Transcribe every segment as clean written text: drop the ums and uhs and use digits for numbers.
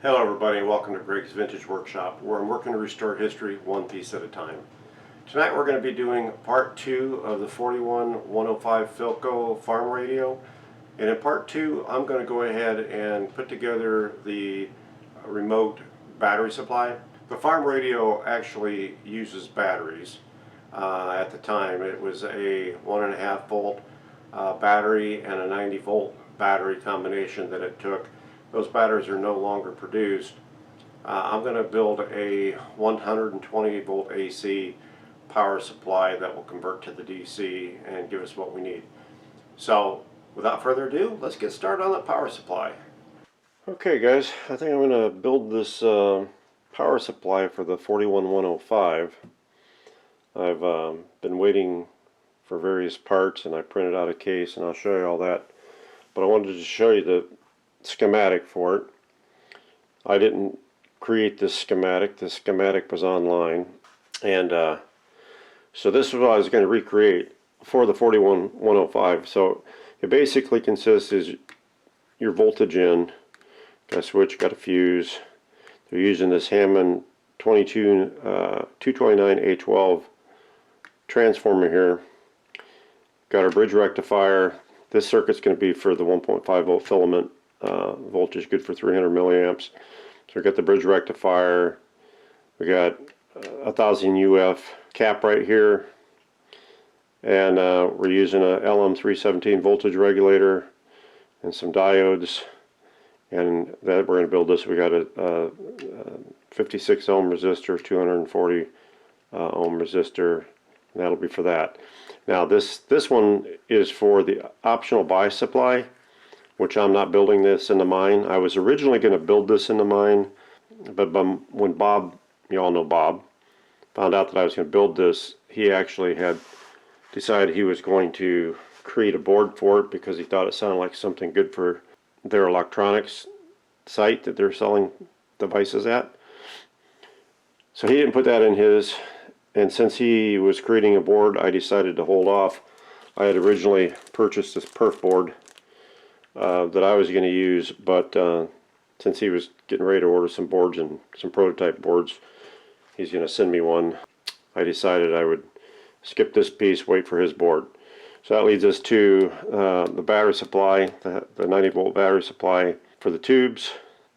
Hello everybody, welcome to Gregg's Vintage Workshop, where I'm working to restore history one piece at a time. Tonight we're going to be doing part 2 of the 41105 Philco farm radio, and in part 2 I'm going to go ahead and put together the remote battery supply. The farm radio actually uses batteries. At the time it was a 1.5 volt battery and a 90 volt battery combination that it took. Those batteries are no longer produced. I'm going to build a 120 volt AC power supply that will convert to the DC and give us what we need. So without further ado, let's get started on the power supply. Okay guys, I think I'm going to build this power supply for the 41105. I've been waiting for various parts and I printed out a case and I'll show you all that. But I wanted to show you the schematic for it. I didn't create this schematic. The schematic was online, and so this is what I was going to recreate for the 41105. So it basically consists is your voltage in, got a switch, got a fuse. They're using this Hammond 229A12 transformer here. Got our bridge rectifier. This circuit's going to be for the 1.5 volt filament. Voltage good for 300 milliamps. So we got the bridge rectifier. We got 1000 UF cap right here, and we're using a LM317 voltage regulator and some diodes. And that we're going to build this. We got a 56 ohm resistor, 240 ohm resistor, and that'll be for that. Now this one is for the optional buy supply, which I'm not building this in the mine. I was originally going to build this in the mine, but when Bob, you all know Bob, found out that I was going to build this, he actually had decided he was going to create a board for it because he thought it sounded like something good for their electronics site that they're selling devices at. So he didn't put that in his, and since he was creating a board, I decided to hold off. I had originally purchased this perf board that I was going to use, but since he was getting ready to order some boards and some prototype boards, he's going to send me one. I decided I would skip this piece, wait for his board. So that leads us to the battery supply, the 90 volt battery supply for the tubes.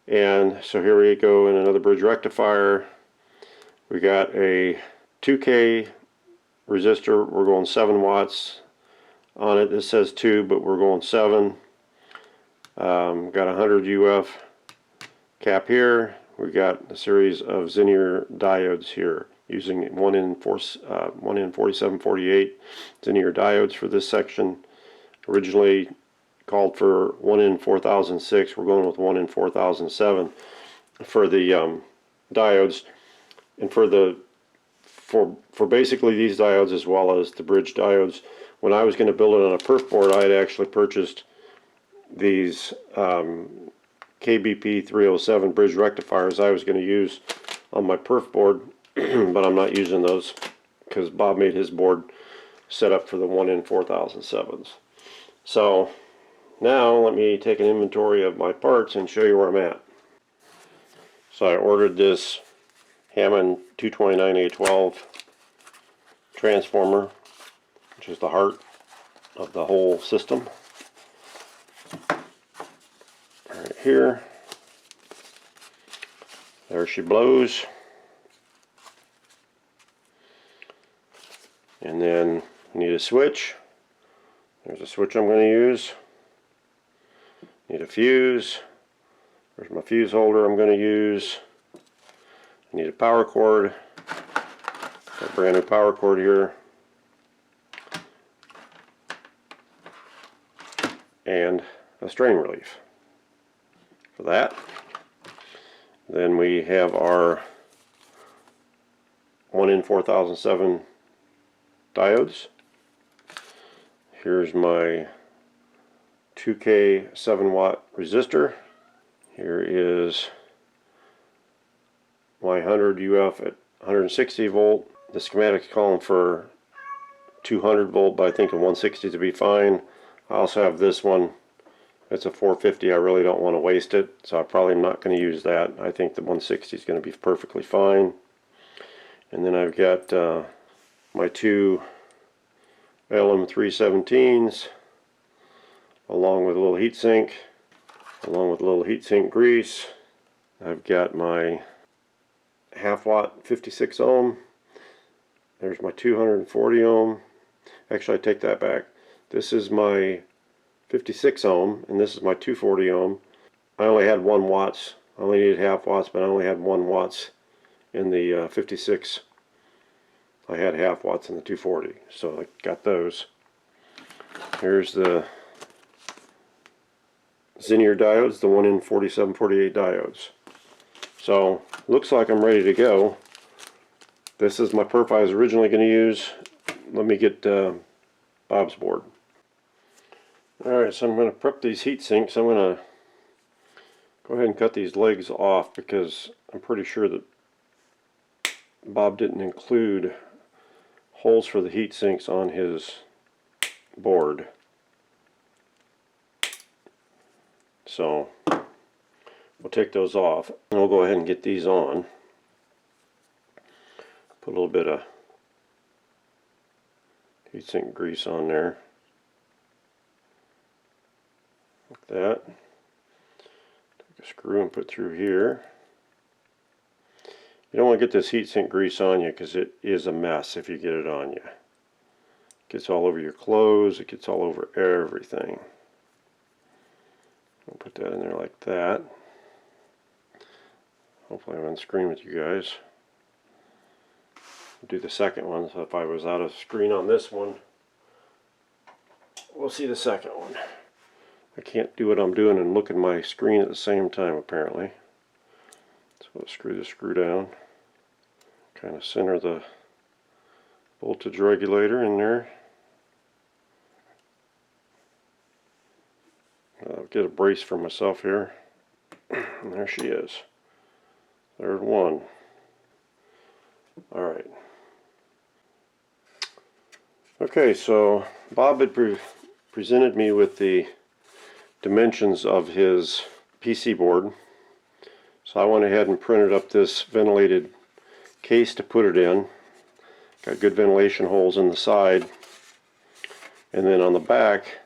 And so here we go in another bridge rectifier. We got a 2K resistor. We're going 7 watts on it. This says 2, but we're going 7. Got 100 UF cap here. We got a series of Zinnier diodes here, using 1N4748 Zinnier diodes for this section. Originally called for 1N4006. We're going with 1N4007 for the diodes, and for basically these diodes as well as the bridge diodes. When I was going to build it on a perf board, I had actually purchased these KBP 307 bridge rectifiers I was going to use on my perf board, but I'm not using those because Bob made his board set up for the 1N4007s. So now let me take an inventory of my parts and show you where I'm at. So I ordered this Hammond 229A12 transformer, which is the heart of the whole system. Right here, there she blows, and then I need a switch. There's a switch I'm going to use. Need a fuse. There's my fuse holder I'm going to use. I need a power cord. Got a brand new power cord here, and a strain relief for that. Then we have our 1N4007 diodes. Here's my 2K 7 watt resistor. Here is my 100 UF at 160 volt. The schematic's calling for 200 volt, but I think a 160 to be fine. I also have this one. It's a 450. I really don't want to waste it, so I probably am not going to use that. I think the 160 is going to be perfectly fine. And then I've got my two LM317s, along with a little heatsink, along with a little heatsink grease. I've got my half watt 56 ohm. There's my 240 ohm. Actually, I take that back. This is my 56 ohm, and this is my 240 ohm. I only had 1 watts. I only needed half watts, but I only had 1 watts in the 56. I had half watts in the 240, so I got those. Here's the Linear diodes, the 1N4748 diodes. So, looks like I'm ready to go. This is my perf I was originally going to use. Let me get Bob's board. Alright, so I'm going to prep these heat sinks. I'm going to go ahead and cut these legs off because I'm pretty sure that Bob didn't include holes for the heat sinks on his board. So we'll take those off and we'll go ahead and get these on. Put a little bit of heatsink grease on there, like that. Take a screw and put through here. You don't want to get this heatsink grease on you because it is a mess if you get it on you. It gets all over your clothes, it gets all over everything. I'll put that in there like that. Hopefully I'm on screen with you guys. I'll do the second one, so if I was out of screen on this one, we'll see the second one. I can't do what I'm doing and look at my screen at the same time apparently. So let's screw the screw down. Kind of center the voltage regulator in there. I'll get a brace for myself here. And there she is. There's one. Alright. Okay, so Bob had presented me with the dimensions of his PC board. So I went ahead and printed up this ventilated case to put it in. Got good ventilation holes in the side. And then on the back,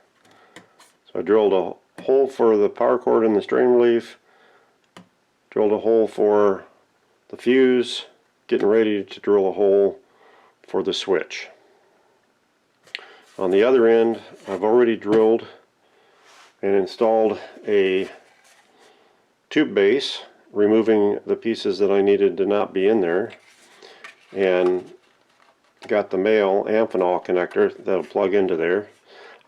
so I drilled a hole for the power cord and the strain relief, drilled a hole for the fuse, getting ready to drill a hole for the switch. On the other end, I've already drilled and installed a tube base, removing the pieces that I needed to not be in there, and got the male Amphenol connector that'll plug into there.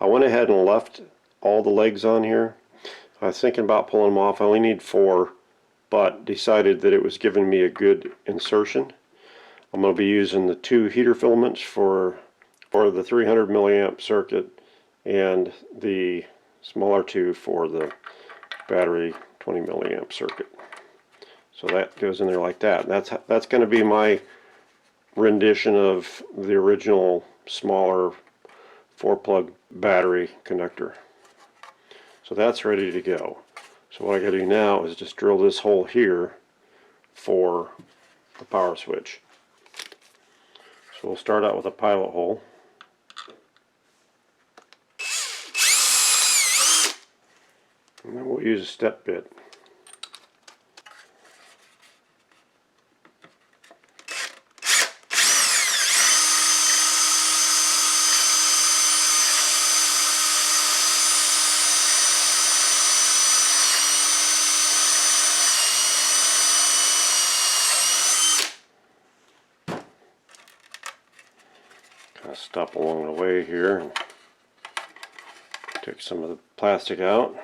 I went ahead and left all the legs on here. I was thinking about pulling them off. I only need 4, but decided that it was giving me a good insertion. I'm going to be using the 2 heater filaments for the 300 milliamp circuit and the smaller 2 for the battery 20 milliamp circuit. So that goes in there like that. That's going to be my rendition of the original smaller 4-plug battery connector. So that's ready to go. So what I got to do now is just drill this hole here for the power switch. So we'll start out with a pilot hole. And then we'll use a step bit. Kind of stop along the way here and take some of the plastic out.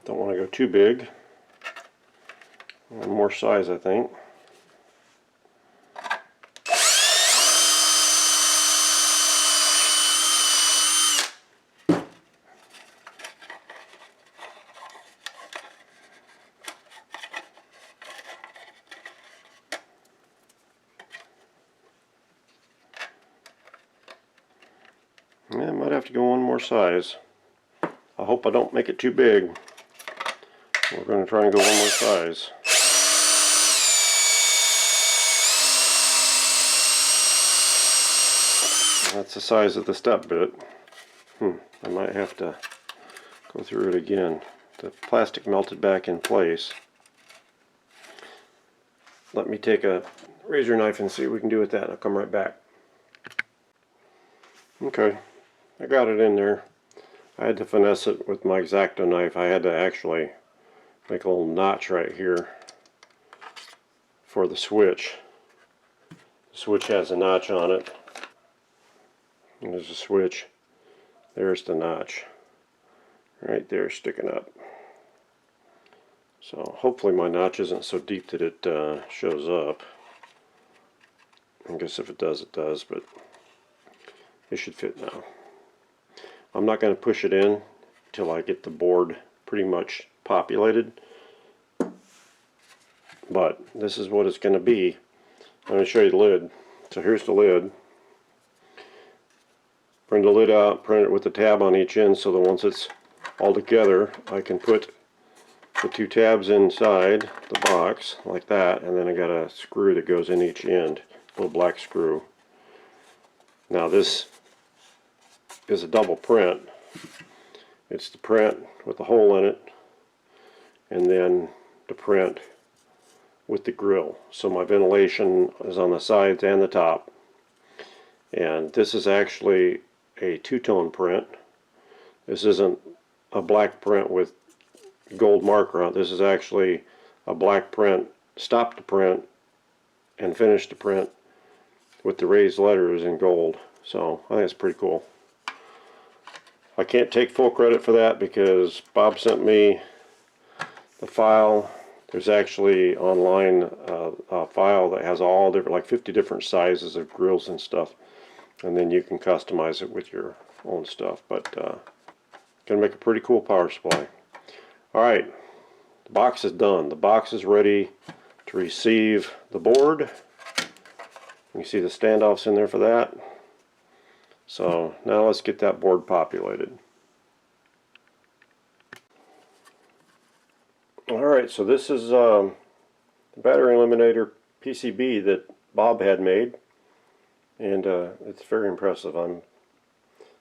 Don't want to go too big. One more size, I think. Yeah, I might have to go one more size. I hope I don't make it too big. We're going to try and go one more size. That's the size of the step bit. I might have to go through it again. The plastic melted back in place. Let me take a razor knife and see what we can do with that. I'll come right back. Okay, I got it in there. I had to finesse it with my X-Acto knife. I had to actually make a little notch right here for the switch. The switch has a notch on it. And there's a switch. There's the notch. Right there sticking up. So hopefully my notch isn't so deep that it shows up. I guess if it does, it does, but it should fit now. I'm not going to push it in until I get the board pretty much populated. But this is what it's going to be. I'm going to show you the lid. So here's the lid. Bring the lid out, print it with the tab on each end so that once it's all together, I can put the two tabs inside the box like that, and then I got a screw that goes in each end, a little black screw. Now this is a double print. It's the print with the hole in it, and then the print with the grill. So my ventilation is on the sides and the top. And this is actually a two-tone print. This isn't a black print with gold marker on it. This is actually a black print, stop the print, and finish the print with the raised letters in gold. So I think it's pretty cool. I can't take full credit for that because Bob sent me the file. There's actually online a file that has all different, like 50 different sizes of grills and stuff, and then you can customize it with your own stuff. But gonna make a pretty cool power supply. All right, the box is done. The box is ready to receive the board. You see the standoffs in there for that. So now let's get that board populated. Alright, so this is the battery eliminator PCB that Bob had made, and it's very impressive.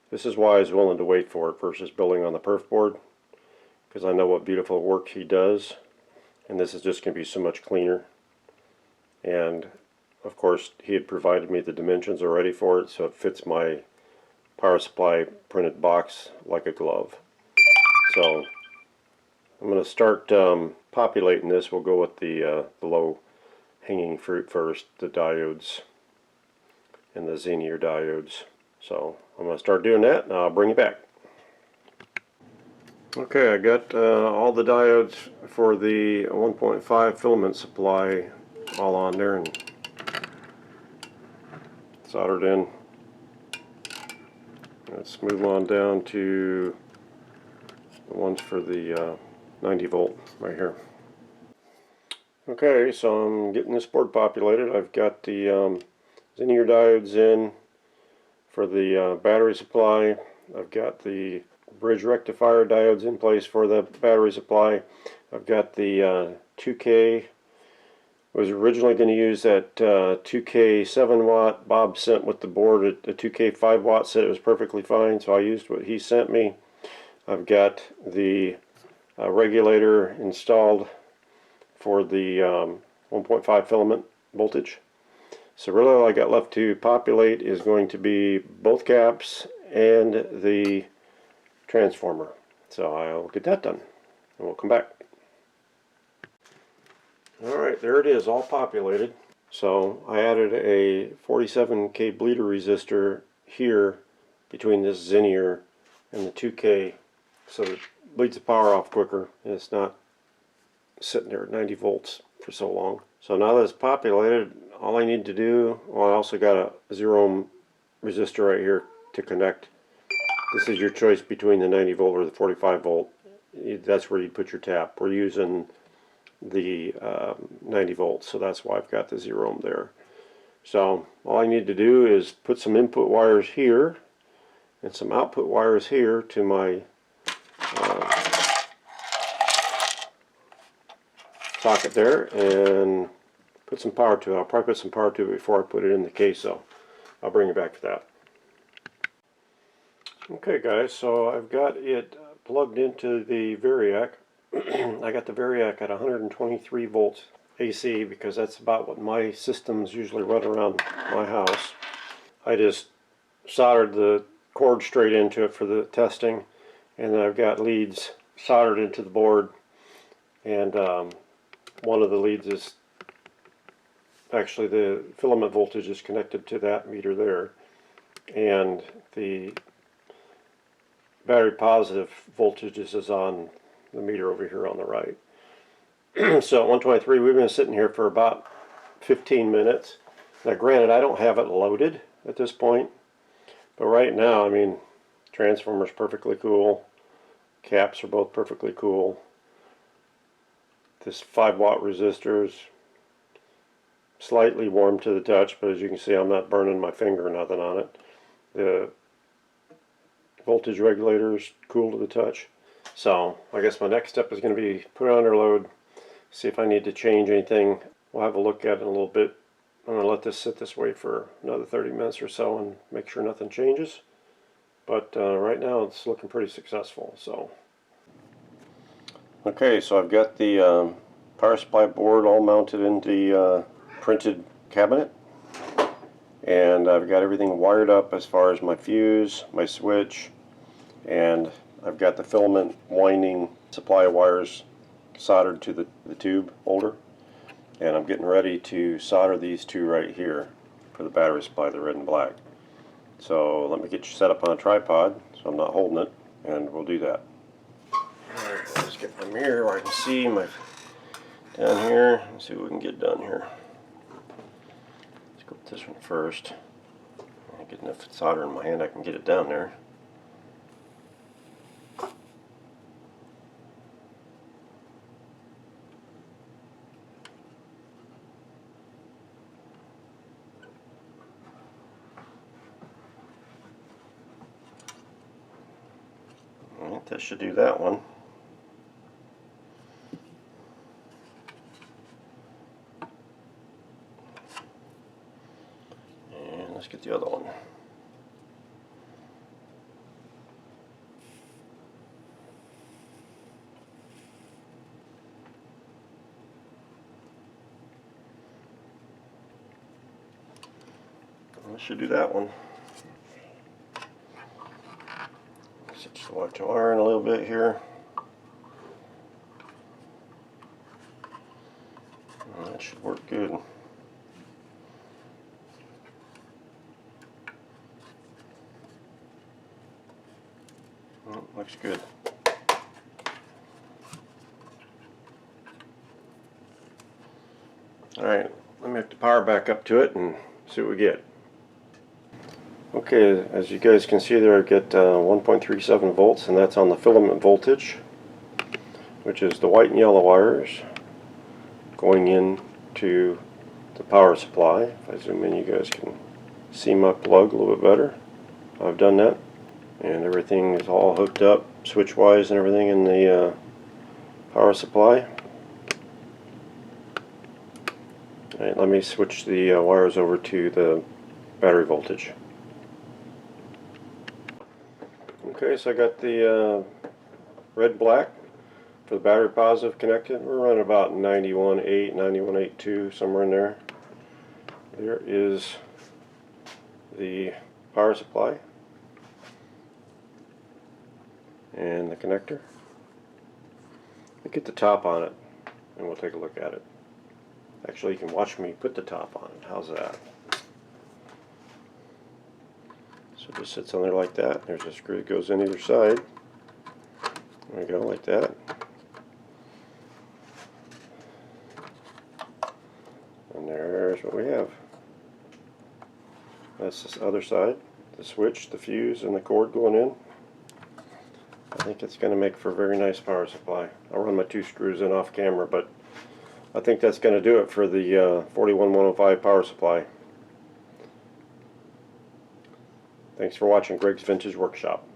This is why I was willing to wait for it versus building on the perf board, because I know what beautiful work he does, and this is just going to be so much cleaner. And of course he had provided me the dimensions already for it, so it fits my power supply printed box like a glove. So I'm going to start populating this. We'll go with the low hanging fruit first, the diodes and the Xenier diodes. So I'm going to start doing that and I'll bring you back. Okay, I got all the diodes for the 1.5 filament supply all on there and soldered in. Let's move on down to the ones for the 90 volt right here. Okay, so I'm getting this board populated. I've got the Xenier diodes in for the battery supply. I've got the bridge rectifier diodes in place for the battery supply. I've got the 2K. I was originally going to use that 2K 7 watt. Bob sent with the board the 2K 5 watt, said it was perfectly fine, so I used what he sent me. I've got the regulator installed for the 1.5 filament voltage. So really all I got left to populate is going to be both caps and the transformer. So I'll get that done and we'll come back. Alright, there it is, all populated. So I added a 47K bleeder resistor here between this Xenier and the 2K so it bleeds the power off quicker and it's not sitting there at 90 volts for so long. So now that it's populated, all I need to do, well, I also got a 0 ohm resistor right here to connect. This is your choice between the 90 volt or the 45 volt. That's where you put your tap. We're using the 90 volts, so that's why I've got the 0 ohm there. So all I need to do is put some input wires here and some output wires here to my socket there, and put some power to it. I'll probably put some power to it before I put it in the case, so I'll bring you back to that. Okay guys, so I've got it plugged into the Variac. I got the Variac at 123 volts AC because that's about what my systems usually run around my house. I just soldered the cord straight into it for the testing, and then I've got leads soldered into the board, and one of the leads is actually the filament voltage is connected to that meter there, and the battery positive voltage is on the meter over here on the right. So at 123, we've been sitting here for about 15 minutes. Now granted, I don't have it loaded at this point, but right now, I mean, transformer's perfectly cool, caps are both perfectly cool. This 5-watt resistor is slightly warm to the touch, but as you can see, I'm not burning my finger or nothing on it. The voltage regulator is cool to the touch. So I guess my next step is going to be put it under load, see if I need to change anything. We'll have a look at it in a little bit. I'm going to let this sit this way for another 30 minutes or so and make sure nothing changes. But right now it's looking pretty successful. So okay, so I've got the power supply board all mounted in the printed cabinet, and I've got everything wired up as far as my fuse, my switch, and I've got the filament winding supply wires soldered to the tube holder, and I'm getting ready to solder these two right here for the battery supply, the red and black. So let me get you set up on a tripod so I'm not holding it, and we'll do that. Alright, let's get my mirror where I can see my down here. Let's see what we can get done here. Let's go with this one first. I get enough solder in my hand I can get it down there. Alright, that should do that one. And let's get the other one. That should do that one. Just watch the wire in a little bit here. And that should work good. Oh, looks good. Alright, let me hook the power back up to it and see what we get. Okay, as you guys can see there, I get 1.37 volts, and that's on the filament voltage, which is the white and yellow wires going into the power supply. If I zoom in, you guys can see my plug a little bit better. I've done that, and everything is all hooked up switch wise and everything in the power supply. Alright, let me switch the wires over to the battery voltage. Okay, so I got the red black for the battery positive connected. We're running about 91.8, 91.82, somewhere in there. There is the power supply and the connector. Let me get the top on it and we'll take a look at it. Actually, you can watch me put the top on it. How's that? So it just sits on there like that. There's a screw that goes in either side. There we go, like that. And there's what we have. That's this other side. The switch, the fuse, and the cord going in. I think it's going to make for a very nice power supply. I'll run my two screws in off camera, but I think that's going to do it for the 41105 power supply. Thanks for watching Gregg's Vintage Workshop.